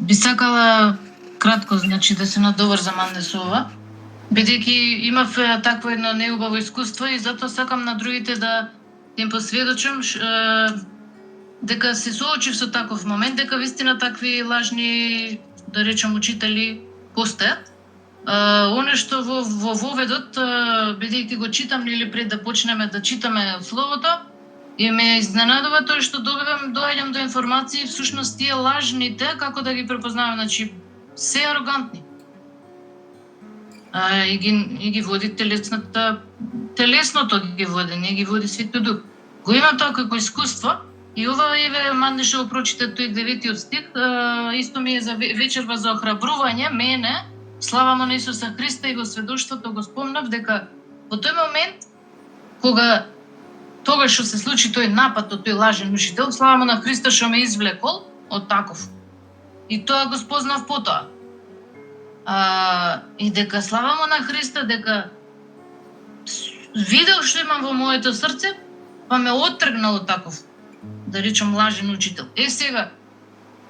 Би сакала кратко, значи да се надоврзам со ова, бидејќи имав такво едно неубаво искуство и затоа сакам на другите да им посведочам дека се соочив со таков момент, дека вистина такви лажни, да речем, учители постојат. Оно што во воведот, бидејќи го читам или пред да почнеме да читаме словото, и ме изненадува тоа што доаѓам до информации, всушност тие лажните, како да ги препознавам, значи се арогантни. И ги води телесното ги води, не ги води Свети Дух. Го имам тоа како искуство и ова еве мандне што го прочита тој 9 стих, исто ми е за вечерва за охрабрување мене, слава му на Исуса Христа и го сведоштвото го спомнав дека во тој момент кога тогаш што се случи тој напад од тој лажен учител, слава му на Христа што ме извлекол од таков. И тоа го спознав потоа. И дека слава му на Христа, дека видел што имам во моето срце, па ме оттргнал од таков, да речем, лажен учител. Сега,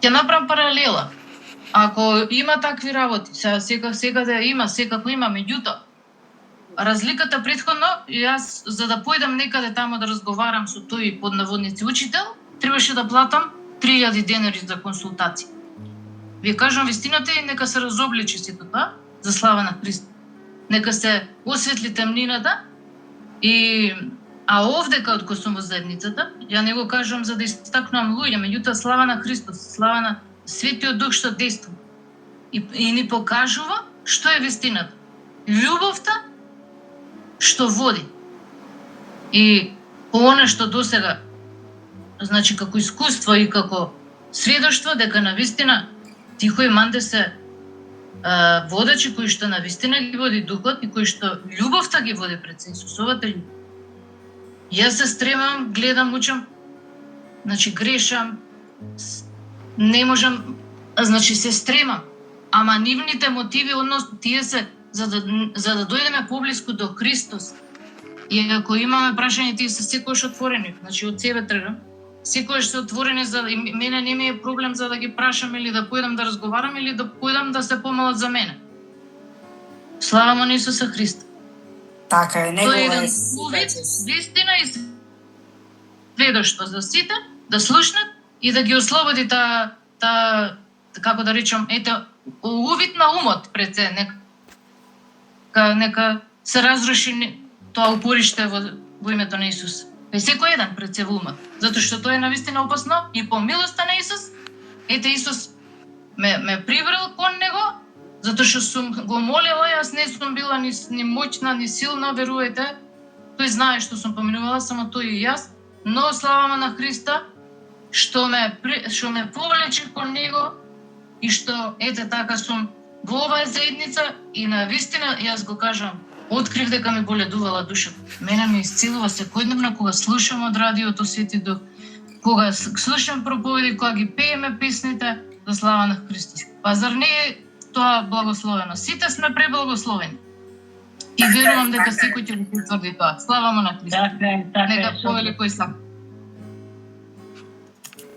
ќе направам паралела. Ако има такви работи, сега да има, секако има, меѓутоа, разликата претходно, јас за да појдам некаде тамо да разговарам со тој под наводници учител, требаше да платам 3000 денари за консултација. Ви кажам вистината и нека се разобличи сето тоа за слава на Христа. Нека се осветли темнината а овдека од кој сум во заедницата, ја не го кажам за да истакнувам луѓе, меѓутоа слава на Христос, слава на Светиот Дух што действува и ни покажува што е вистината. Љубовта што води. И по оно што досега, значи како искуство и како сведоштво, дека навистина Тихо и Манде се водачи кои што навистина ги води Духот и кои што љубовта ги води пред се Исусовата љубов. Јас се стремам, гледам, учам, значи грешам, не можам, значи се стремам, ама нивните мотиви, односно тие се за да дојдеме поблиску до Христос. И ако имаме прашање, тие се секојаш отворени, значи од себе тргам, секојаш се отворени за мене не ми е проблем за да ги прашам или да појдам да разговарам или да појдам да се помолат за мене. Слава му на Исуса Христа. Така е, негова е увид, вистина и сведоштво за сите, да слушнат и да ги ослободи како да речам, увид на умот пред се, нека се разруши тоа упориште во името на Исус. Секој еден пред се во умот, затоа што тоа е навистина опасно и по милоста на Исус, Исус ме приврел кон него, затоа што сум го молела, јас не сум била ни моćна, ни силна, веруете, тој знае што сум поминувала, само тој и јас, но слава му на Христа, што ме повлече кон него и што така сум во оваа заедница и навистина, јас го кажам, открив дека ми боледувала душата. Мене ме исцелува секојдневно кога слушам од радиото Свети Дух, кога слушам проповеди, кога ги пееме песните за слава на Христос. Па зар не е тоа благословено? Сите сме преблагословени. И верувам дека секој ќе го потврди тоа. Слава му на Христа. Нека повели кој сам.